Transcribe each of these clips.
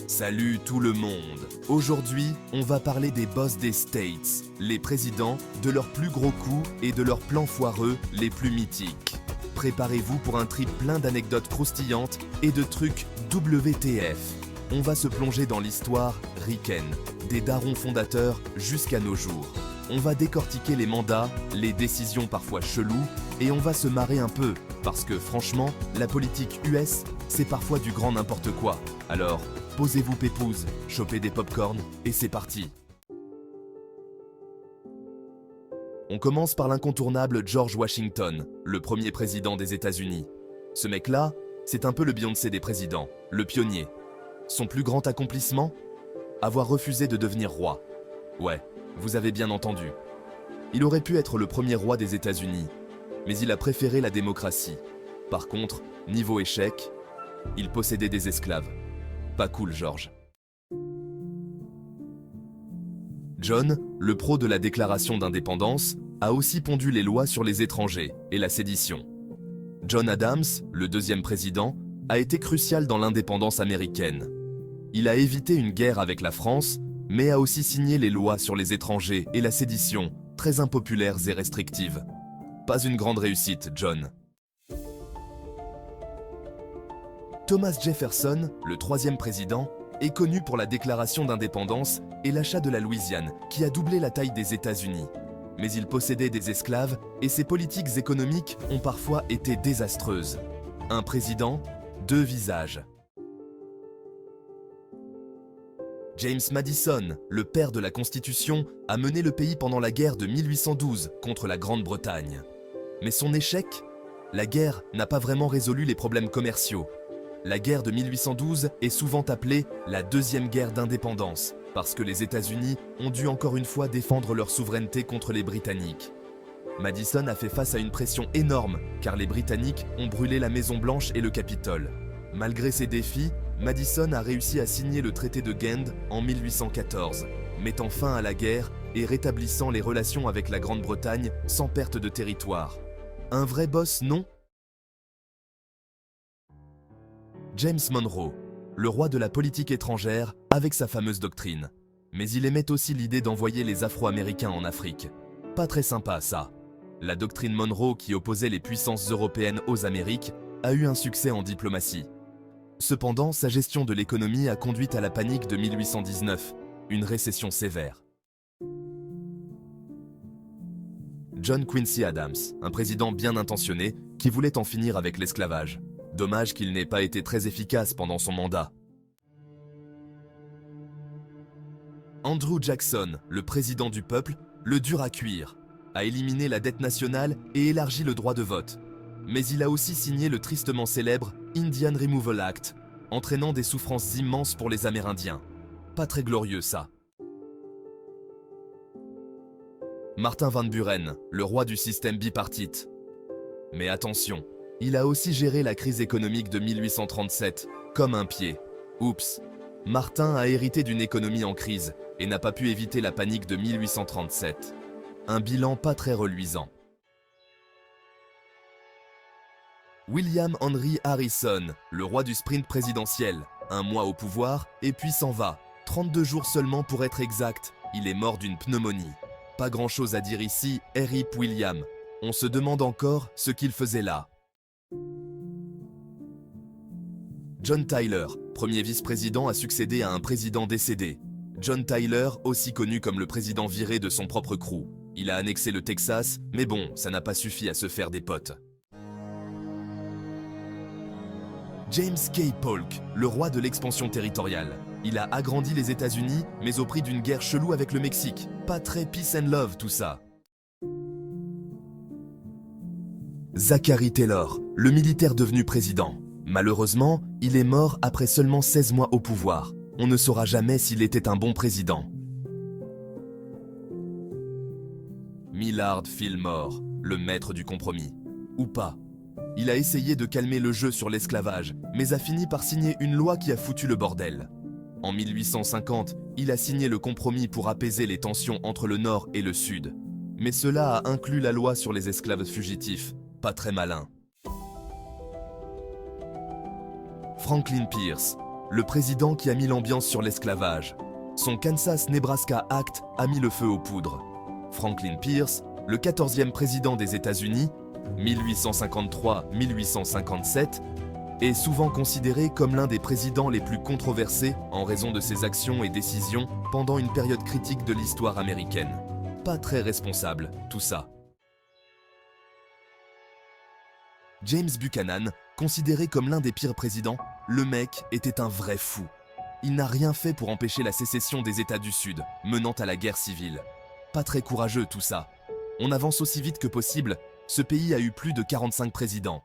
Salut tout le monde. Aujourd'hui, on va parler des boss des States, les présidents, de leurs plus gros coups et de leurs plans foireux les plus mythiques. Préparez-vous pour un trip plein d'anecdotes croustillantes et de trucs WTF. On va se plonger dans l'histoire ricaine, des darons fondateurs jusqu'à nos jours. On va décortiquer les mandats, les décisions parfois cheloues, et on va se marrer un peu, parce que franchement, la politique US, c'est parfois du grand n'importe quoi. Alors, posez-vous pépouze, chopez des pop-corn, et c'est parti. On commence par l'incontournable George Washington, le premier président des États-Unis. Ce mec-là, c'est un peu le Beyoncé des présidents, le pionnier. Son plus grand accomplissement? Avoir refusé de devenir roi. Ouais, vous avez bien entendu. Il aurait pu être le premier roi des États-Unis, mais il a préféré la démocratie. Par contre, niveau échec, il possédait des esclaves. Pas cool, George. John, le pro de la déclaration d'indépendance, a aussi pondu les lois sur les étrangers et la sédition. John Adams, le deuxième président, a été crucial dans l'indépendance américaine. Il a évité une guerre avec la France, mais a aussi signé les lois sur les étrangers et la sédition, très impopulaires et restrictives. Pas une grande réussite, John. Thomas Jefferson, le troisième président, est connu pour la déclaration d'indépendance et l'achat de la Louisiane, qui a doublé la taille des États-Unis. Mais il possédait des esclaves et ses politiques économiques ont parfois été désastreuses. Un président, deux visages. James Madison, le père de la Constitution, a mené le pays pendant la guerre de 1812 contre la Grande-Bretagne. Mais son échec? La guerre n'a pas vraiment résolu les problèmes commerciaux. La guerre de 1812 est souvent appelée la deuxième guerre d'indépendance, parce que les États-Unis ont dû encore une fois défendre leur souveraineté contre les Britanniques. Madison a fait face à une pression énorme, car les Britanniques ont brûlé la Maison-Blanche et le Capitole. Malgré ces défis, Madison a réussi à signer le traité de Gand en 1814, mettant fin à la guerre et rétablissant les relations avec la Grande-Bretagne sans perte de territoire. Un vrai boss, non? James Monroe, le roi de la politique étrangère avec sa fameuse doctrine. Mais il aimait aussi l'idée d'envoyer les Afro-Américains en Afrique. Pas très sympa ça. La doctrine Monroe qui opposait les puissances européennes aux Amériques a eu un succès en diplomatie. Cependant, sa gestion de l'économie a conduit à la panique de 1819, une récession sévère. John Quincy Adams, un président bien intentionné qui voulait en finir avec l'esclavage. Dommage qu'il n'ait pas été très efficace pendant son mandat. Andrew Jackson, le président du peuple, le dur à cuire, a éliminé la dette nationale et élargi le droit de vote. Mais il a aussi signé le tristement célèbre Indian Removal Act, entraînant des souffrances immenses pour les Amérindiens. Pas très glorieux ça. Martin Van Buren, le roi du système bipartite. Mais attention, il a aussi géré la crise économique de 1837, comme un pied. Oups, Martin a hérité d'une économie en crise et n'a pas pu éviter la panique de 1837. Un bilan pas très reluisant. William Henry Harrison, le roi du sprint présidentiel, un mois au pouvoir et puis s'en va. 32 jours seulement pour être exact, il est mort d'une pneumonie. Pas grand chose à dire ici, R.I.P. William. On se demande encore ce qu'il faisait là. John Tyler, premier vice-président, a succédé à un président décédé. John Tyler, aussi connu comme le président viré de son propre crew. Il a annexé le Texas, mais bon, ça n'a pas suffi à se faire des potes. James K. Polk, le roi de l'expansion territoriale. Il a agrandi les États-Unis, mais au prix d'une guerre chelou avec le Mexique. Pas très peace and love tout ça. Zachary Taylor, le militaire devenu président. Malheureusement, il est mort après seulement 16 mois au pouvoir. On ne saura jamais s'il était un bon président. Millard Fillmore, le maître du compromis. Ou pas. Il a essayé de calmer le jeu sur l'esclavage, mais a fini par signer une loi qui a foutu le bordel. En 1850, il a signé le compromis pour apaiser les tensions entre le Nord et le Sud. Mais cela a inclus la loi sur les esclaves fugitifs. Pas très malin. Franklin Pierce, le président qui a mis l'ambiance sur l'esclavage. Son Kansas-Nebraska Act a mis le feu aux poudres. Franklin Pierce, le 14e président des États-Unis, 1853-1857, est souvent considéré comme l'un des présidents les plus controversés en raison de ses actions et décisions pendant une période critique de l'histoire américaine. Pas très responsable, tout ça. James Buchanan, considéré comme l'un des pires présidents, le mec était un vrai fou. Il n'a rien fait pour empêcher la sécession des États du Sud, menant à la guerre civile. Pas très courageux tout ça. On avance aussi vite que possible, ce pays a eu plus de 45 présidents.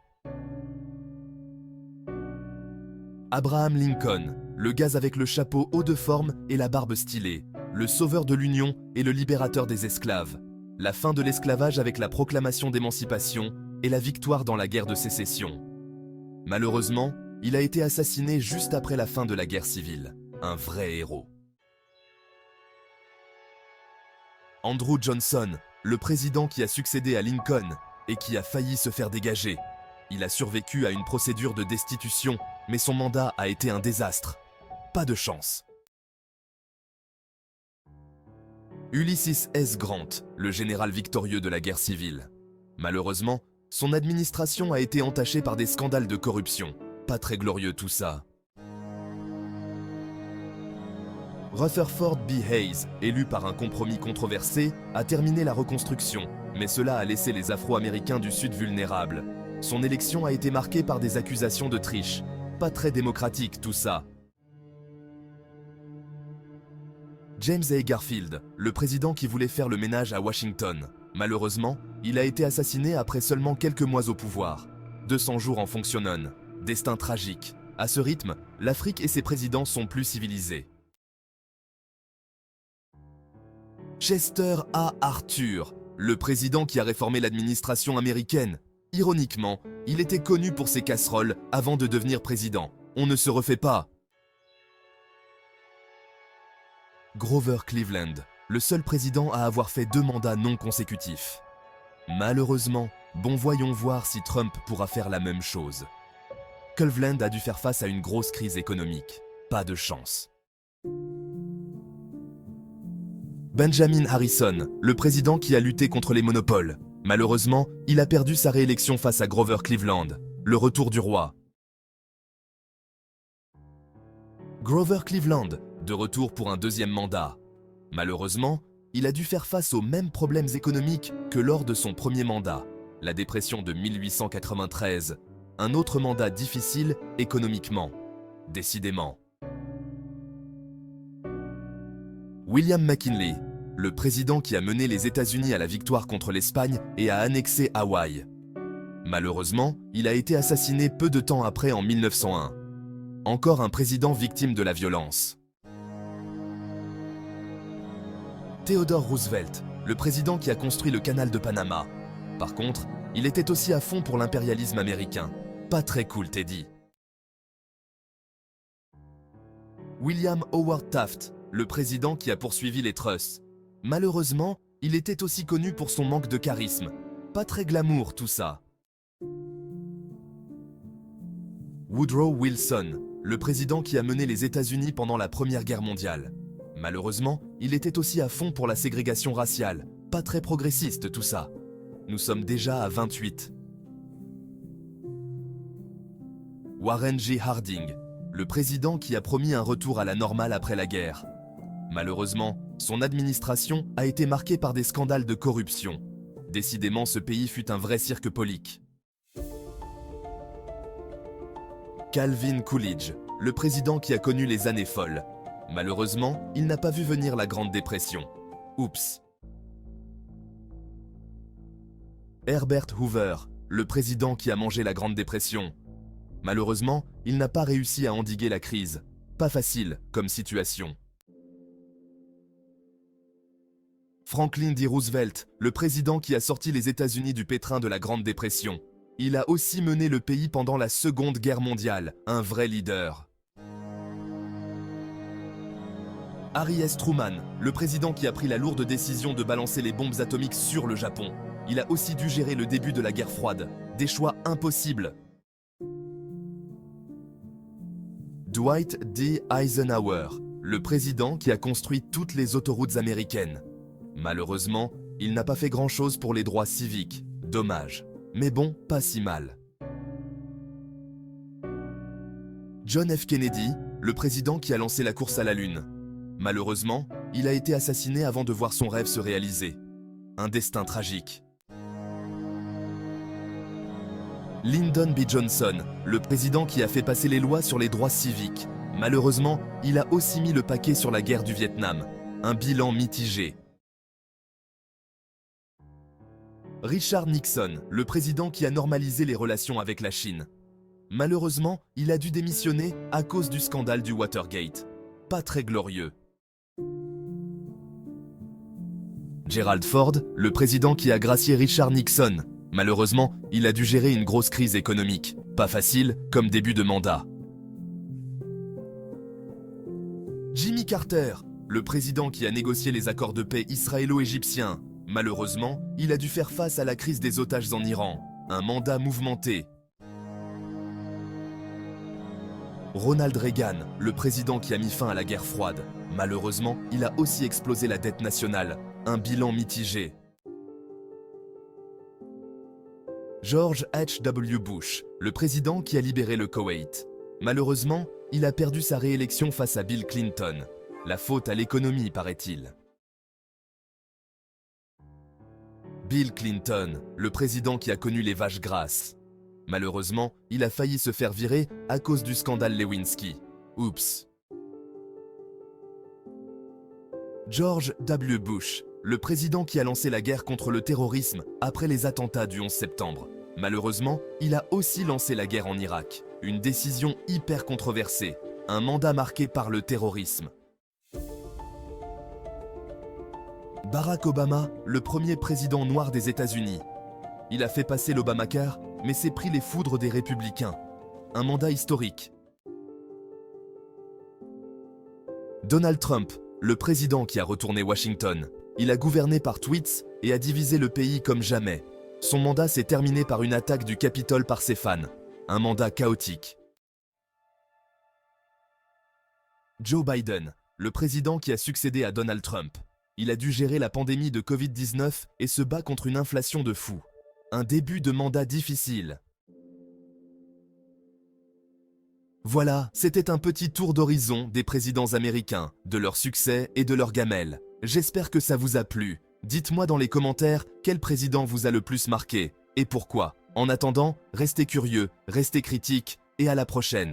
Abraham Lincoln, le gaz avec le chapeau haut de forme et la barbe stylée, le sauveur de l'Union et le libérateur des esclaves. La fin de l'esclavage avec la proclamation d'émancipation et la victoire dans la guerre de sécession. Malheureusement, il a été assassiné juste après la fin de la guerre civile. Un vrai héros. Andrew Johnson, le président qui a succédé à Lincoln et qui a failli se faire dégager. Il a survécu à une procédure de destitution, mais son mandat a été un désastre. Pas de chance. Ulysses S. Grant, le général victorieux de la guerre civile. Malheureusement, son administration a été entachée par des scandales de corruption. Pas très glorieux tout ça. Rutherford B. Hayes, élu par un compromis controversé, a terminé la reconstruction, mais cela a laissé les Afro-Américains du Sud vulnérables. Son élection a été marquée par des accusations de triche. Pas très démocratique tout ça. James A. Garfield, le président qui voulait faire le ménage à Washington. Malheureusement, il a été assassiné après seulement quelques mois au pouvoir. 200 jours en fonctionnant. Destin tragique. À ce rythme, l'Afrique et ses présidents sont plus civilisés. Chester A. Arthur, le président qui a réformé l'administration américaine. Ironiquement, il était connu pour ses casseroles avant de devenir président. On ne se refait pas. Grover Cleveland, le seul président à avoir fait 2 mandats non consécutifs. Malheureusement, voyons voir si Trump pourra faire la même chose. Cleveland a dû faire face à une grosse crise économique. Pas de chance. Benjamin Harrison, le président qui a lutté contre les monopoles. Malheureusement, il a perdu sa réélection face à Grover Cleveland, le retour du roi. Grover Cleveland, de retour pour un 2e mandat. Malheureusement, il a dû faire face aux mêmes problèmes économiques que lors de son 1er mandat, la dépression de 1893, un autre mandat difficile économiquement, décidément. William McKinley, le président qui a mené les États-Unis à la victoire contre l'Espagne et a annexé Hawaï. Malheureusement, il a été assassiné peu de temps après en 1901. Encore un président victime de la violence. Theodore Roosevelt, le président qui a construit le canal de Panama. Par contre, il était aussi à fond pour l'impérialisme américain. Pas très cool, Teddy. William Howard Taft, le président qui a poursuivi les trusts. Malheureusement, il était aussi connu pour son manque de charisme. Pas très glamour tout ça. Woodrow Wilson, le président qui a mené les États-Unis pendant la Première Guerre mondiale. Malheureusement, il était aussi à fond pour la ségrégation raciale. Pas très progressiste tout ça. Nous sommes déjà à 28. Warren G. Harding, le président qui a promis un retour à la normale après la guerre. Malheureusement, son administration a été marquée par des scandales de corruption. Décidément, ce pays fut un vrai cirque politique. Calvin Coolidge, le président qui a connu les années folles. Malheureusement, il n'a pas vu venir la Grande Dépression. Oups. Herbert Hoover, le président qui a mangé la Grande Dépression. Malheureusement, il n'a pas réussi à endiguer la crise. Pas facile comme situation. Franklin D. Roosevelt, le président qui a sorti les États-Unis du pétrin de la Grande Dépression. Il a aussi mené le pays pendant la Seconde Guerre mondiale, un vrai leader. Harry S. Truman, le président qui a pris la lourde décision de balancer les bombes atomiques sur le Japon. Il a aussi dû gérer le début de la guerre froide. Des choix impossibles. Dwight D. Eisenhower, le président qui a construit toutes les autoroutes américaines. Malheureusement, il n'a pas fait grand-chose pour les droits civiques. Dommage. Mais bon, pas si mal. John F. Kennedy, le président qui a lancé la course à la Lune. Malheureusement, il a été assassiné avant de voir son rêve se réaliser. Un destin tragique. Lyndon B. Johnson, le président qui a fait passer les lois sur les droits civiques. Malheureusement, il a aussi mis le paquet sur la guerre du Vietnam. Un bilan mitigé. Richard Nixon, le président qui a normalisé les relations avec la Chine. Malheureusement, il a dû démissionner à cause du scandale du Watergate. Pas très glorieux. Gerald Ford, le président qui a gracié Richard Nixon. Malheureusement, il a dû gérer une grosse crise économique. Pas facile comme début de mandat. Jimmy Carter, le président qui a négocié les accords de paix israélo-égyptiens. Malheureusement, il a dû faire face à la crise des otages en Iran. Un mandat mouvementé. Ronald Reagan, le président qui a mis fin à la guerre froide. Malheureusement, il a aussi explosé la dette nationale. Un bilan mitigé. George H.W. Bush, le président qui a libéré le Koweït. Malheureusement, il a perdu sa réélection face à Bill Clinton. La faute à l'économie, paraît-il. Bill Clinton, le président qui a connu les vaches grasses. Malheureusement, il a failli se faire virer à cause du scandale Lewinsky. Oups. George W. Bush, le président qui a lancé la guerre contre le terrorisme après les attentats du 11 septembre. Malheureusement, il a aussi lancé la guerre en Irak. Une décision hyper controversée. Un mandat marqué par le terrorisme. Barack Obama, le premier président noir des États-Unis. Il a fait passer l'Obamacare, mais s'est pris les foudres des républicains. Un mandat historique. Donald Trump, le président qui a retourné Washington. Il a gouverné par tweets et a divisé le pays comme jamais. Son mandat s'est terminé par une attaque du Capitole par ses fans. Un mandat chaotique. Joe Biden, le président qui a succédé à Donald Trump. Il a dû gérer la pandémie de Covid-19 et se bat contre une inflation de fou. Un début de mandat difficile. Voilà, c'était un petit tour d'horizon des présidents américains, de leurs succès et de leurs gamelles. J'espère que ça vous a plu. Dites-moi dans les commentaires quel président vous a le plus marqué et pourquoi. En attendant, restez curieux, restez critiques et à la prochaine.